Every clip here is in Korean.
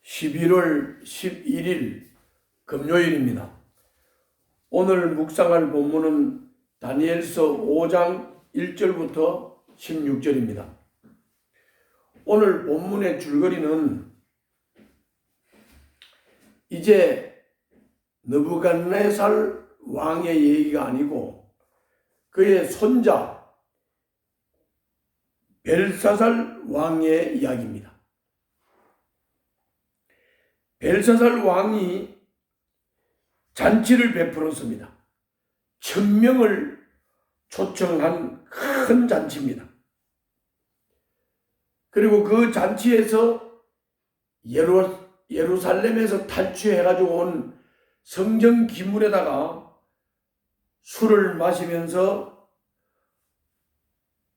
11월 11일 금요일입니다. 오늘 묵상할 본문은 다니엘서 5장 1절부터 16절입니다. 오늘 본문의 줄거리는 이제 느부갓네살 왕의 얘기가 아니고 그의 손자 벨사살 왕의 이야기입니다. 벨사살 왕이 잔치를 베풀었습니다. 1000명을 초청한 큰 잔치입니다. 그리고 그 잔치에서 예루살렘에서 탈취해가지고 온 성전 기물에다가 술을 마시면서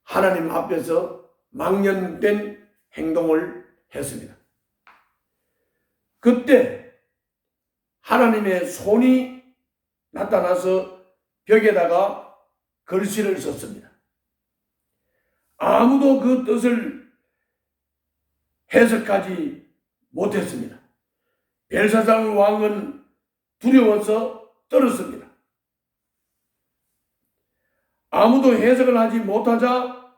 하나님 앞에서 망령된 행동을 했습니다. 그때 하나님의 손이 나타나서 벽에다가 글씨를 썼습니다. 아무도 그 뜻을 해석하지 못했습니다. 벨사살 왕은 두려워서 떨었습니다. 아무도 해석을 하지 못하자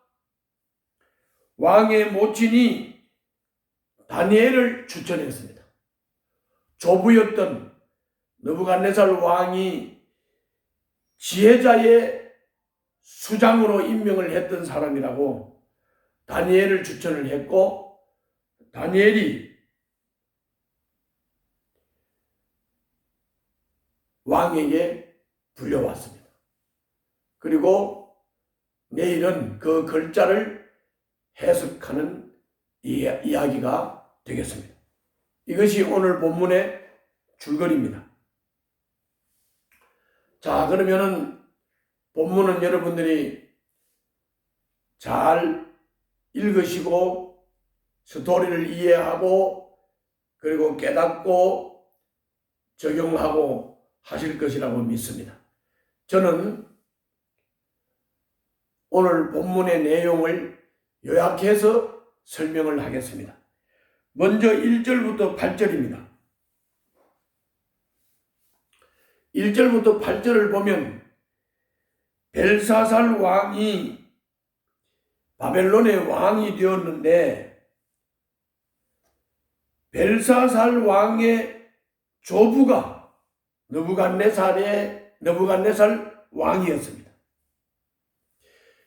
왕의 모친이 다니엘을 추천했습니다. 조부였던 느부갓네살 왕이 지혜자의 수장으로 임명을 했던 사람이라고 다니엘을 추천을 했고, 다니엘이 왕에게 불려왔습니다. 그리고 내일은 그 글자를 해석하는 이야기가 되겠습니다. 이것이 오늘 본문의 줄거리입니다. 자, 그러면은 본문은 여러분들이 잘 읽으시고 스토리를 이해하고 그리고 깨닫고 적용하고 하실 것이라고 믿습니다. 저는 오늘 본문의 내용을 요약해서 설명을 하겠습니다. 먼저 1절부터 8절입니다. 1절부터 8절을 보면 벨사살 왕이 바벨론의 왕이 되었는데 벨사살 왕의 조부가 느부갓네살 왕이었습니다.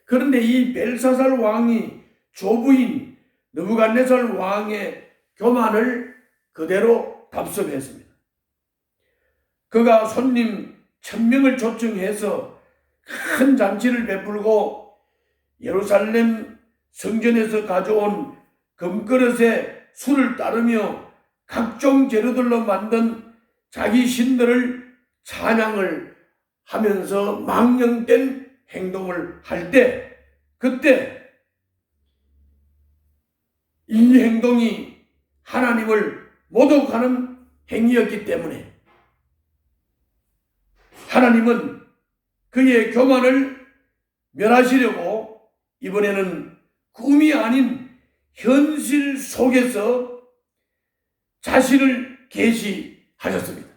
그런데 이 벨사살 왕이 조부인 느부갓네살 왕의 교만을 그대로 답습했습니다. 그가 손님 1000명을 초청해서 큰 잔치를 베풀고 예루살렘 성전에서 가져온 금그릇에 술을 따르며 각종 재료들로 만든 자기 신들을 찬양을 하면서 망령된 행동을 할 때, 그때 이 행동이 하나님을 모독하는 행위였기 때문에 하나님은 그의 교만을 멸하시려고 이번에는 꿈이 아닌 현실 속에서 자신을 계시하셨습니다.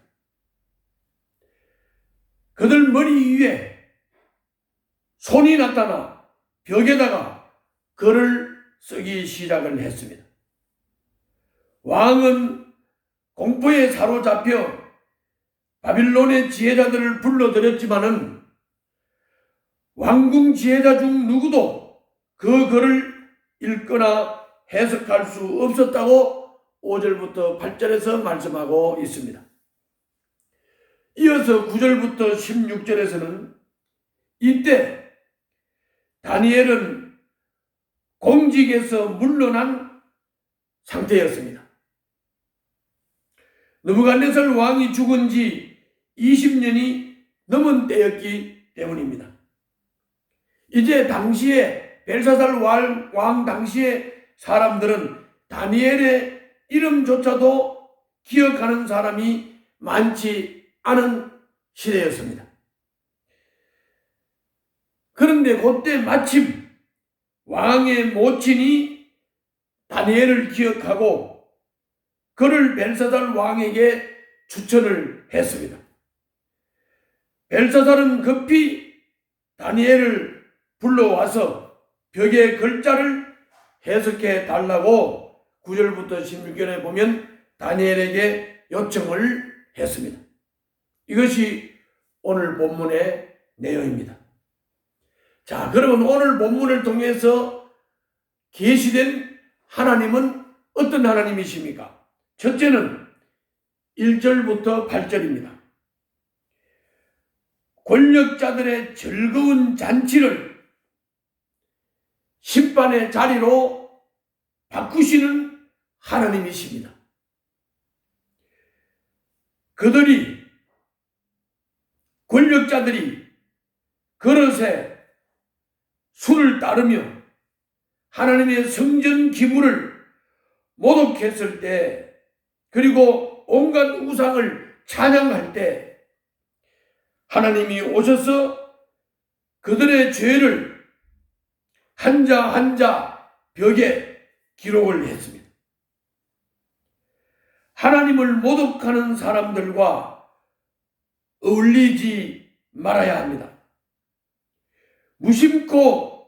그들 머리 위에 손이 나타나 벽에다가 글을 쓰기 시작을 했습니다. 왕은 공포에 사로잡혀 바빌론의 지혜자들을 불러들였지만은 왕궁 지혜자 중 누구도 그 글을 읽거나 해석할 수 없었다고 5절부터 8절에서 말씀하고 있습니다. 이어서 9절부터 16절에서는 이때 다니엘은 공직에서 물러난 상태였습니다. 느부갓네살 왕이 죽은 지 20년이 넘은 때였기 때문입니다. 이제 당시에 벨사살 왕 당시의 사람들은 다니엘의 이름조차도 기억하는 사람이 많지 않은 시대였습니다. 그런데 그때 마침 왕의 모친이 다니엘을 기억하고 그를 벨사살 왕에게 추천을 했습니다. 벨사살은 급히 다니엘을 불러와서 벽에 글자를 해석해 달라고 9절부터 16절에 보면 다니엘에게 요청을 했습니다. 이것이 오늘 본문의 내용입니다. 자, 그러면 오늘 본문을 통해서 계시된 하나님은 어떤 하나님이십니까? 첫째는 1절부터 8절입니다. 권력자들의 즐거운 잔치를 심판의 자리로 바꾸시는 하나님이십니다. 권력자들이 그릇에 술을 따르며 하나님의 성전 기물을 모독했을 때, 그리고 온갖 우상을 찬양할 때 하나님이 오셔서 그들의 죄를 한자 한자 벽에 기록을 했습니다. 하나님을 모독하는 사람들과 어울리지 말아야 합니다. 무심코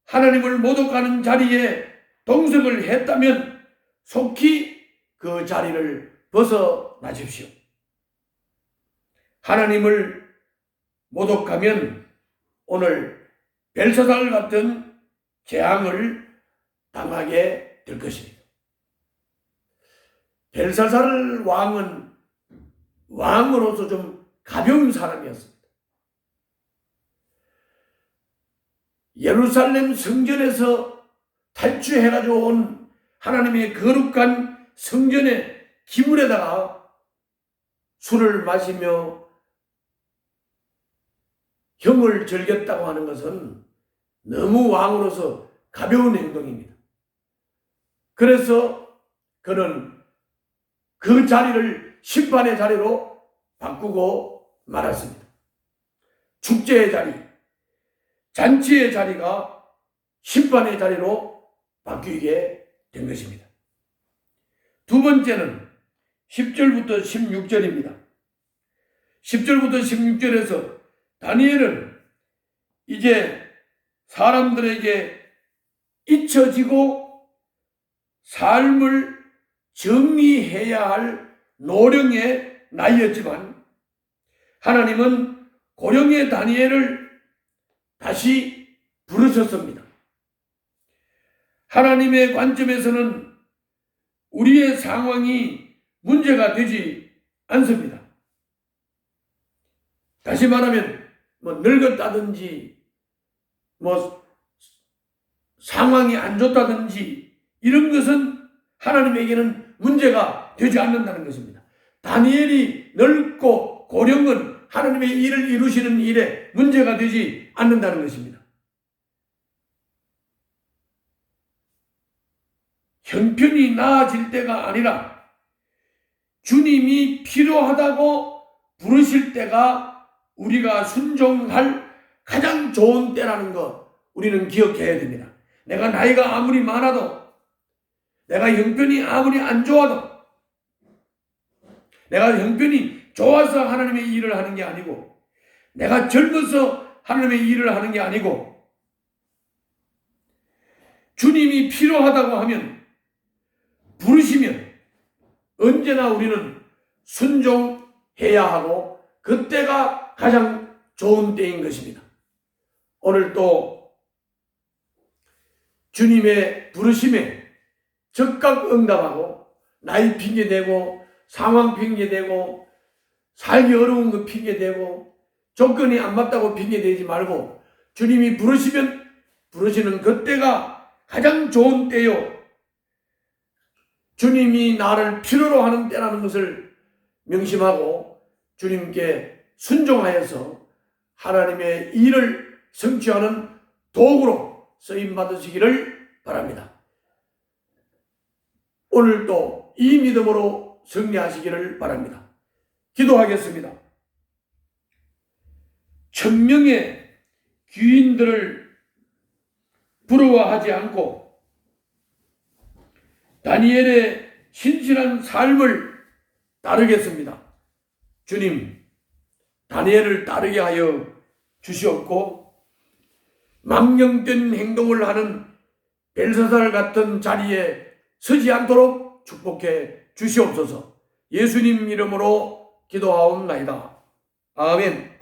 하나님을 모독하는 자리에 동석을 했다면 속히 그 자리를 벗어나십시오. 하나님을 모독하면 오늘 벨사살 같은 재앙을 당하게 될 것입니다. 벨사살 왕은 왕으로서 좀 가벼운 사람이었습니다. 예루살렘 성전에서 탈취해가지고 온 하나님의 거룩한 성전의 기물에다가 술을 마시며 형을 즐겼다고 하는 것은 너무 왕으로서 가벼운 행동입니다. 그래서 그는 그 자리를 심판의 자리로 바꾸고 말았습니다. 축제의 자리, 잔치의 자리가 심판의 자리로 바뀌게 된 것입니다. 두 번째는 10절부터 16절입니다. 10절부터 16절에서 다니엘은 이제 사람들에게 잊혀지고 삶을 정리해야 할 노령의 나이였지만 하나님은 고령의 다니엘을 다시 부르셨습니다. 하나님의 관점에서는 우리의 상황이 문제가 되지 않습니다. 다시 말하면 늙었다든지 상황이 안 좋다든지 이런 것은 하나님에게는 문제가 되지 않는다는 것입니다. 다니엘이 늙고 고령은 하나님의 일을 이루시는 일에 문제가 되지 않는다는 것입니다. 형편이 나아질 때가 아니라 주님이 필요하다고 부르실 때가 우리가 순종할 가장 좋은 때라는 것 우리는 기억해야 됩니다. 내가 나이가 아무리 많아도, 내가 형편이 아무리 안 좋아도, 내가 형편이 좋아서 하나님의 일을 하는 게 아니고, 내가 젊어서 하나님의 일을 하는 게 아니고, 주님이 필요하다고 하면, 부르시면 언제나 우리는 순종해야 하고 그때가 가장 좋은 때인 것입니다. 오늘 또 주님의 부르심에 적극 응답하고 나이 핑계대고 상황 핑계대고 살기 어려운 거 핑계대고 조건이 안 맞다고 핑계대지 말고 주님이 부르시면 부르시는 그때가 가장 좋은 때요. 주님이 나를 필요로 하는 때라는 것을 명심하고 주님께 순종하여서 하나님의 일을 성취하는 도구로 쓰임받으시기를 바랍니다. 오늘도 이 믿음으로 승리하시기를 바랍니다. 기도하겠습니다. 1000명의 귀인들을 부러워하지 않고 다니엘의 신실한 삶을 따르겠습니다. 주님, 다니엘을 따르게 하여 주시옵고 망령된 행동을 하는 벨사살 같은 자리에 서지 않도록 축복해 주시옵소서. 예수님 이름으로 기도하옵나이다. 아멘.